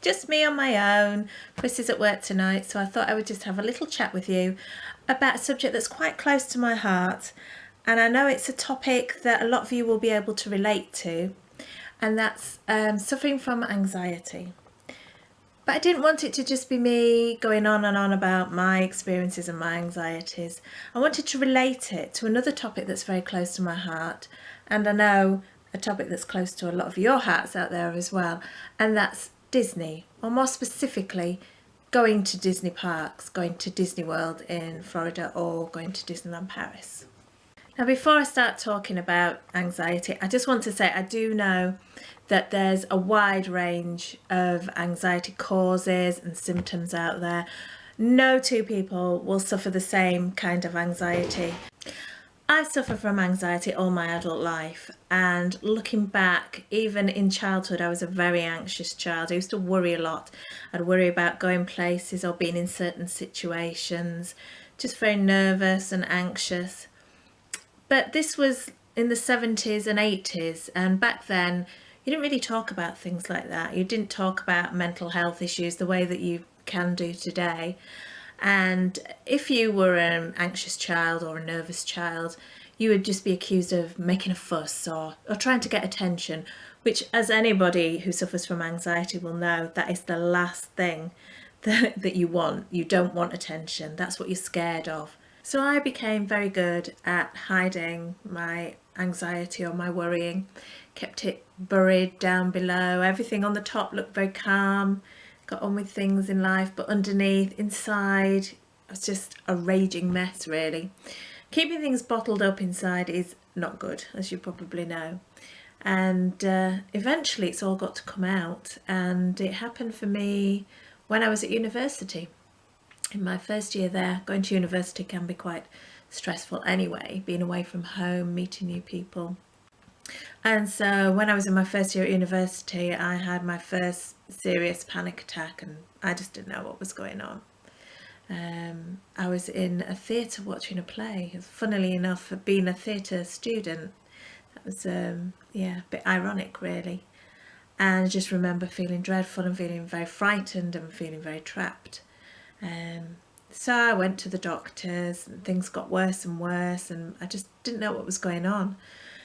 just me on my own. Chris is at work tonight, so I thought I would just have a little chat with you about a subject that's quite close to my heart, and I know it's a topic that a lot of you will be able to relate to, and that's suffering from anxiety. But I didn't want it to just be me going on and on about my experiences and my anxieties. I wanted to relate it to another topic that's very close to my heart, and I know a topic that's close to a lot of your hearts out there as well, and that's Disney, or more specifically, going to Disney parks, going to Disney World in Florida or going to Disneyland Paris. Now, before I start talking about anxiety, I just want to say I do know that there's a wide range of anxiety causes and symptoms out there. No two people will suffer the same kind of anxiety. I've suffered from anxiety all my adult life, and looking back, even in childhood, I was a very anxious child. I used to worry a lot. I'd worry about going places or being in certain situations, just very nervous and anxious. But this was in the 70s and 80s, and back then you didn't really talk about things like that. You didn't talk about mental health issues the way that you can do today. And if you were an anxious child or a nervous child, you would just be accused of making a fuss or trying to get attention, which, as anybody who suffers from anxiety will know, that is the last thing that you want. You don't want attention. That's what you're scared of. So I became very good at hiding my anxiety or my worrying, kept it buried down below. Everything on the top looked very calm, got on with things in life, but underneath, inside, I was just a raging mess, really. Keeping things bottled up inside is not good, as you probably know. And eventually it's all got to come out, and it happened for me when I was at university. In my first year there, going to university can be quite stressful anyway, being away from home, meeting new people. And so when I was in my first year at university, I had my first serious panic attack, and I just didn't know what was going on. I was in a theatre watching a play. Funnily enough, being a theatre student, that was a bit ironic, really. And I just remember feeling dreadful and feeling very frightened and feeling very trapped. So I went to the doctors, and things got worse and worse, and I just didn't know what was going on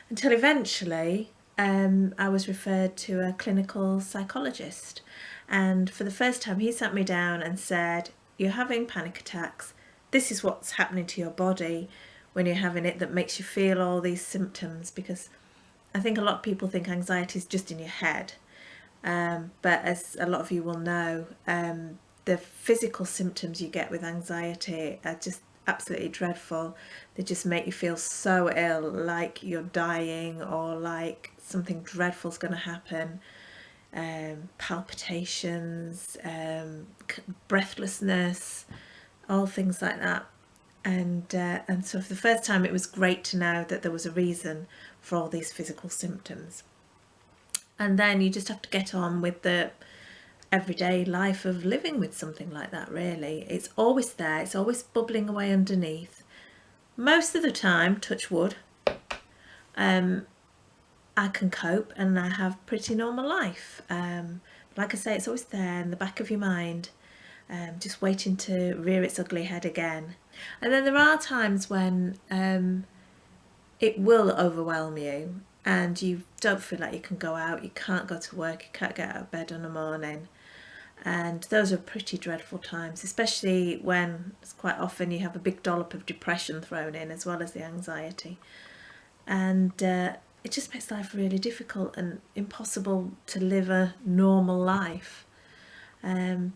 until eventually I was referred to a clinical psychologist, and for the first time he sat me down and said, "You're having panic attacks. This is what's happening to your body when you're having it that makes you feel all these symptoms," because I think a lot of people think anxiety is just in your head, but as a lot of you will know, the physical symptoms you get with anxiety are just absolutely dreadful. They just make you feel so ill, like you're dying or like something dreadful is going to happen. Palpitations, breathlessness, all things like that. And so for the first time it was great to know that there was a reason for all these physical symptoms. And then you just have to get on with the everyday life of living with something like that, really. It's always there, it's always bubbling away underneath. Most of the time, touch wood, I can cope and I have pretty normal life. Like I say, it's always there in the back of your mind, just waiting to rear its ugly head again. And then there are times when it will overwhelm you and you don't feel like you can go out, you can't go to work, you can't get out of bed in the morning. And those are pretty dreadful times, especially when it's quite often you have a big dollop of depression thrown in as well as the anxiety. And it just makes life really difficult and impossible to live a normal life. When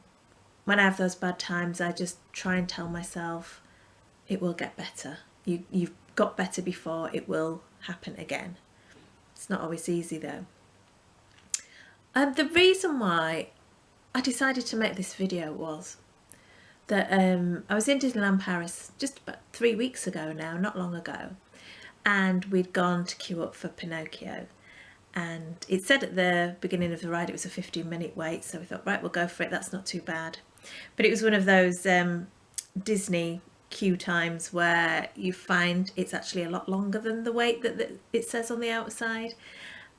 I have those bad times, I just try and tell myself it will get better. You've got better before, it will happen again. It's not always easy though. The reason why I decided to make this video was that I was in Disneyland Paris just about 3 weeks ago now, not long ago, and we'd gone to queue up for Pinocchio, and it said at the beginning of the ride it was a 15-minute wait, so we thought, right, we'll go for it, that's not too bad. But it was one of those Disney queue times where you find it's actually a lot longer than the wait that it says on the outside.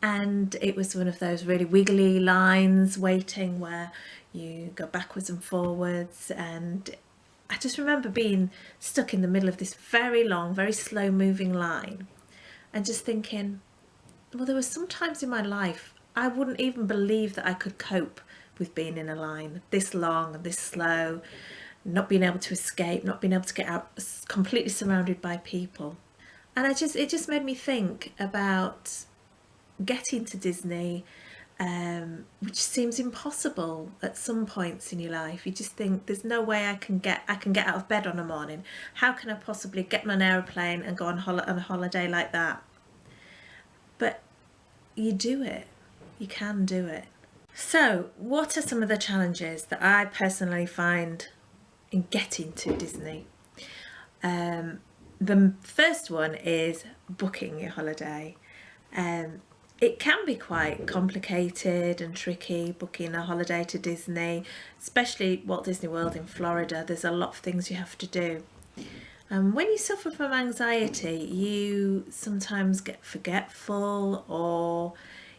and it was one of those really wiggly lines waiting where you go backwards and forwards, and I just remember being stuck in the middle of this very long, very slow moving line and just thinking, well, there were some times in my life I wouldn't even believe that I could cope with being in a line this long and this slow, not being able to escape, not being able to get out, completely surrounded by people. And it just made me think about getting to Disney, which seems impossible at some points in your life. You just think, there's no way I can get out of bed on a morning. How can I possibly get on an aeroplane and go on a holiday like that? But you do it. You can do it. So what are some of the challenges that I personally find in getting to Disney? The first one is booking your holiday. It can be quite complicated and tricky booking a holiday to Disney, especially Walt Disney World in Florida. There's a lot of things you have to do. When you suffer from anxiety, you sometimes get forgetful, or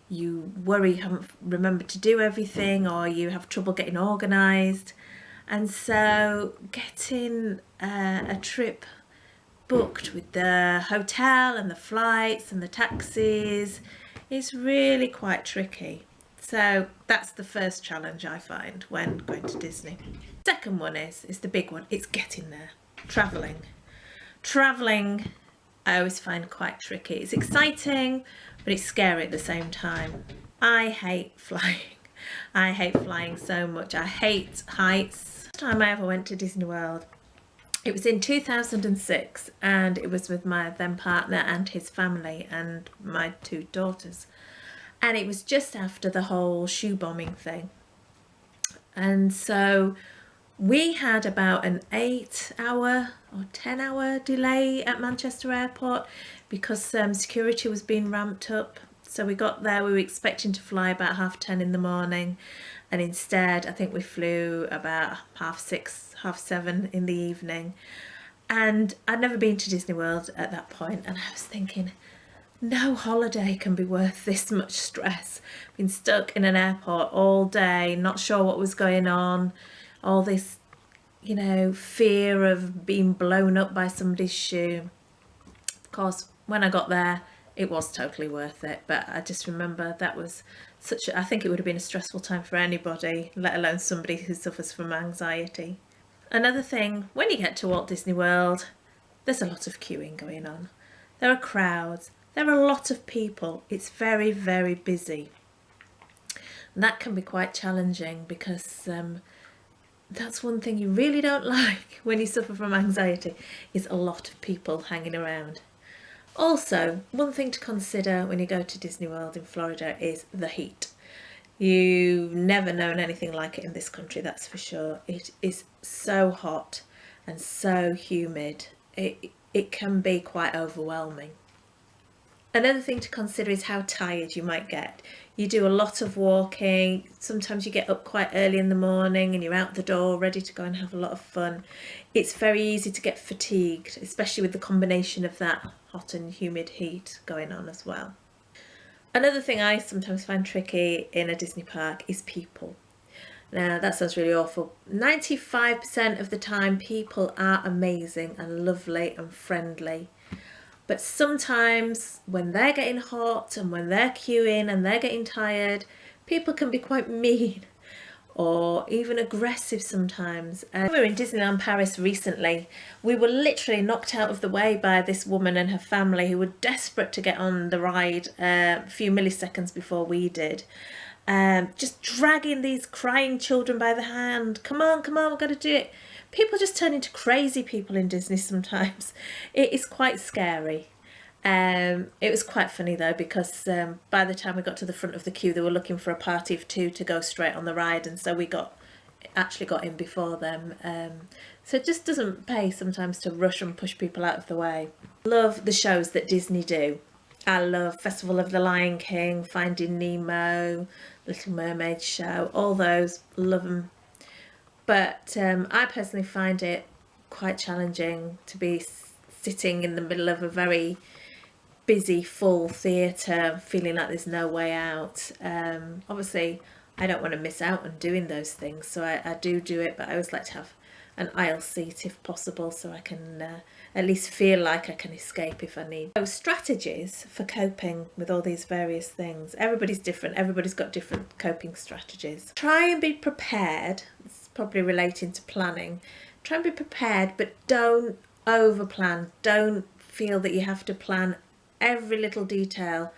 you worry you haven't remembered to do everything, or you have trouble getting organised. And so getting a trip booked with the hotel and the flights and the taxis is really quite tricky. So that's the first challenge I find when going to Disney. Second one is the big one. It's getting there. Traveling I always find quite tricky. It's exciting, but it's scary at the same time. I hate flying. I hate flying so much. I hate heights. The time I ever went to Disney World, it was in 2006, and it was with my then partner and his family and my 2 daughters. And it was just after the whole shoe bombing thing. And so we had about an 8-hour or 10-hour delay at Manchester Airport because security was being ramped up. So we got there, we were expecting to fly about 10:30 in the morning, and instead I think we flew about 6:30, 7:30 in the evening. And I'd never been to Disney World at that point, and I was thinking, no holiday can be worth this much stress. Been stuck in an airport all day, not sure what was going on, all this, you know, fear of being blown up by somebody's shoe. Of course, when I got there, it was totally worth it, but I just remember that was I think it would have been a stressful time for anybody, let alone somebody who suffers from anxiety. Another thing, when you get to Walt Disney World, there's a lot of queuing going on. There are crowds, there are a lot of people. It's very, very busy. And that can be quite challenging because that's one thing you really don't like when you suffer from anxiety, is a lot of people hanging around. Also, one thing to consider when you go to Disney World in Florida is the heat. You've never known anything like it in this country, that's for sure. It is so hot and so humid. It can be quite overwhelming. Another thing to consider is how tired you might get. You do a lot of walking, sometimes you get up quite early in the morning and you're out the door ready to go and have a lot of fun. It's very easy to get fatigued, especially with the combination of that hot and humid heat going on as well. Another thing I sometimes find tricky in a Disney park is people. Now that sounds really awful. 95% of the time people are amazing and lovely and friendly. But sometimes when they're getting hot and when they're queuing and they're getting tired, people can be quite mean or even aggressive sometimes. We were in Disneyland Paris recently. We were literally knocked out of the way by this woman and her family who were desperate to get on the ride a few milliseconds before we did. Just dragging these crying children by the hand. Come on, we've got to do it. People just turn into crazy people in Disney sometimes. It is quite scary. It was quite funny though, because by the time we got to the front of the queue, they were looking for a party of 2 to go straight on the ride, and so we actually got in before them. So it just doesn't pay sometimes to rush and push people out of the way. Love the shows that Disney do. I love Festival of the Lion King, Finding Nemo, Little Mermaid show, all those, love them. But I personally find it quite challenging to be sitting in the middle of a very busy, full theatre, feeling like there's no way out. Obviously, I don't want to miss out on doing those things, so I do it, but I always like to have an aisle seat if possible, so I can at least feel like I can escape if I need. So strategies for coping with all these various things. Everybody's different, everybody's got different coping strategies. Try and be prepared. It's probably relating to planning. Try and be prepared, but don't over plan. Don't feel that you have to plan every little detail,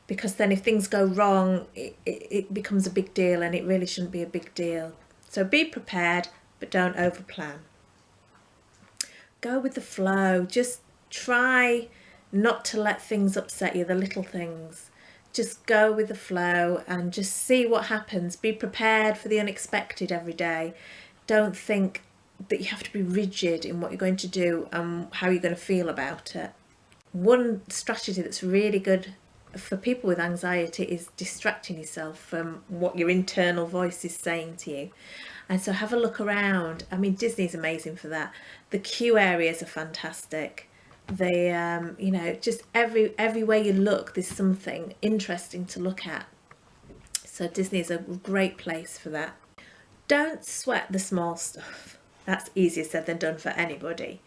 because then if things go wrong, it becomes a big deal, and it really shouldn't be a big deal. So be prepared, but don't over plan. Go with the flow. Just try not to let things upset you, the little things. Just go with the flow and just see what happens. Be prepared for the unexpected every day. Don't think that you have to be rigid in what you're going to do and how you're going to feel about it. One strategy that's really good for people with anxiety is distracting yourself from what your internal voice is saying to you. And so have a look around. I mean, Disney's amazing for that. The queue areas are fantastic. The you know, just everywhere you look, there's something interesting to look at. So Disney is a great place for that. Don't sweat the small stuff. That's easier said than done for anybody.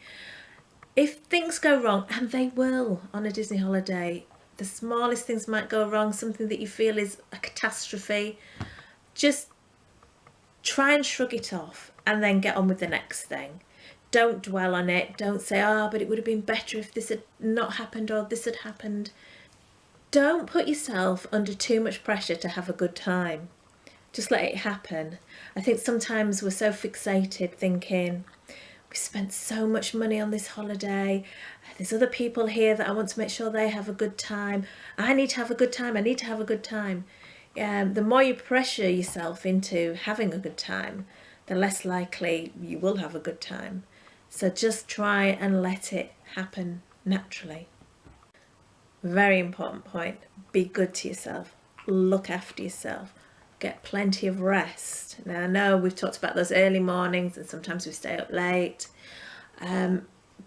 If things go wrong, and they will on a Disney holiday, the smallest things might go wrong, something that you feel is a catastrophe, just try and shrug it off and then get on with the next thing. Don't dwell on it. Don't say, oh, but it would have been better if this had not happened or this had happened. Don't put yourself under too much pressure to have a good time. Just let it happen. I think sometimes we're so fixated thinking, we spent so much money on this holiday, there's other people here that I want to make sure they have a good time, I need to have a good time, I need to have a good time. The more you pressure yourself into having a good time, the less likely you will have a good time. So just try and let it happen naturally. Very important point, be good to yourself, look after yourself, get plenty of rest. Now I know we've talked about those early mornings and sometimes we stay up late.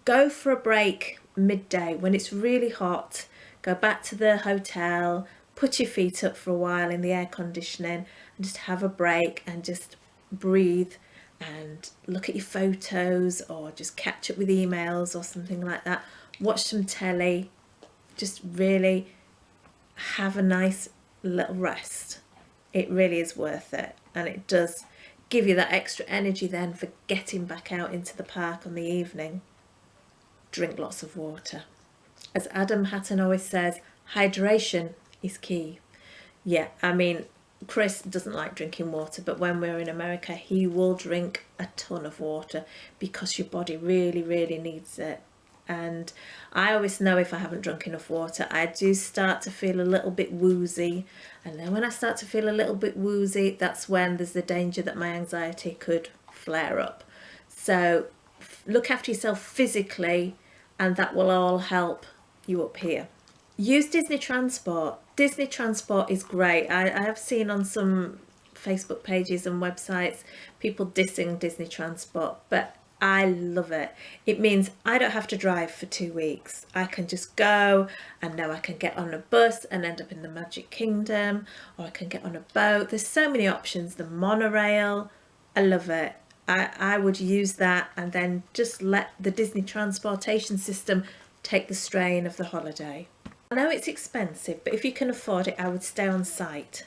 Go for a break midday when it's really hot. Go back to the hotel, put your feet up for a while in the air conditioning and just have a break and just breathe and look at your photos or just catch up with emails or something like that. Watch some telly, just really have a nice little rest. It really is worth it, and it does give you that extra energy then for getting back out into the park on the evening. Drink lots of water. As Adam Hatton always says, hydration is key. Yeah, I mean, Chris doesn't like drinking water, but when we're in America, he will drink a ton of water because your body really, really needs it. And I always know if I haven't drunk enough water, I do start to feel a little bit woozy. And then when I start to feel a little bit woozy, that's when there's the danger that my anxiety could flare up. So look after yourself physically, and that will all help you up here. Use Disney Transport. Disney Transport is great. I have seen on some Facebook pages and websites people dissing Disney Transport, but I love it. It means I don't have to drive for 2 weeks. I can just go and know I can get on a bus and end up in the Magic Kingdom, or I can get on a boat. There's so many options. The monorail, I love it. I would use that and then just let the Disney transportation system take the strain of the holiday. I know it's expensive, but if you can afford it, I would stay on site.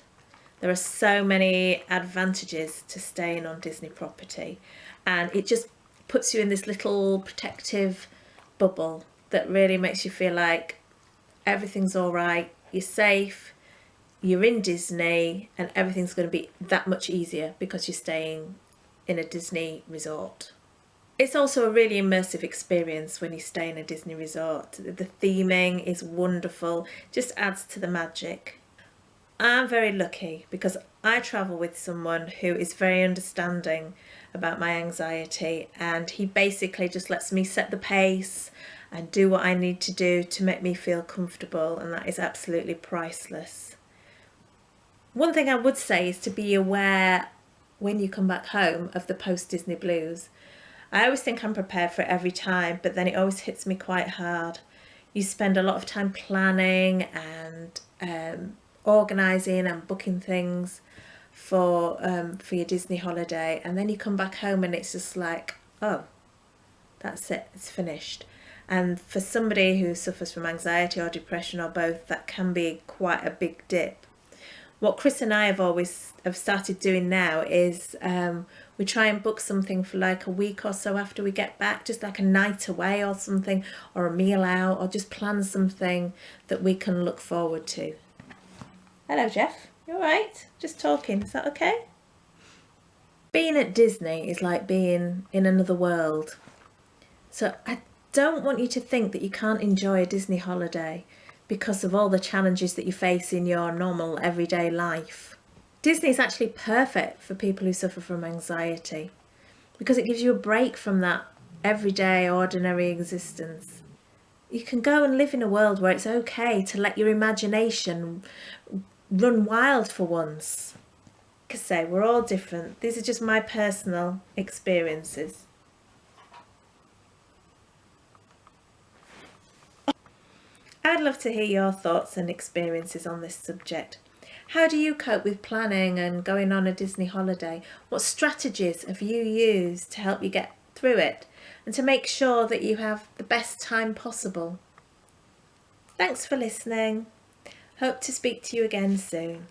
There are so many advantages to staying on Disney property, and it just puts you in this little protective bubble that really makes you feel like everything's all right, you're safe, you're in Disney, and everything's going to be that much easier because you're staying in a Disney resort. It's also a really immersive experience when you stay in a Disney resort. The theming is wonderful, just adds to the magic. I'm very lucky because I travel with someone who is very understanding about my anxiety, and he basically just lets me set the pace and do what I need to do to make me feel comfortable, and that is absolutely priceless. One thing I would say is to be aware when you come back home of the post-Disney blues. I always think I'm prepared for it every time, but then it always hits me quite hard. You spend a lot of time planning and organising and booking things for your Disney holiday, and then you come back home and it's just like, oh, that's it, it's finished. And for somebody who suffers from anxiety or depression or both, that can be quite a big dip. What Chris and I have started doing now is we try and book something for like a week or so after we get back, just like a night away or something, or a meal out, or just plan something that we can look forward to. Hello, Jeff. You all right? Just talking. Is that okay? Being at Disney is like being in another world. So I don't want you to think that you can't enjoy a Disney holiday because of all the challenges that you face in your normal everyday life. Disney is actually perfect for people who suffer from anxiety because it gives you a break from that everyday ordinary existence. You can go and live in a world where it's okay to let your imagination run wild for once. Like I say, we're all different. These are just my personal experiences. I'd love to hear your thoughts and experiences on this subject. How do you cope with planning and going on a Disney holiday? What strategies have you used to help you get through it and to make sure that you have the best time possible? Thanks for listening. Hope to speak to you again soon.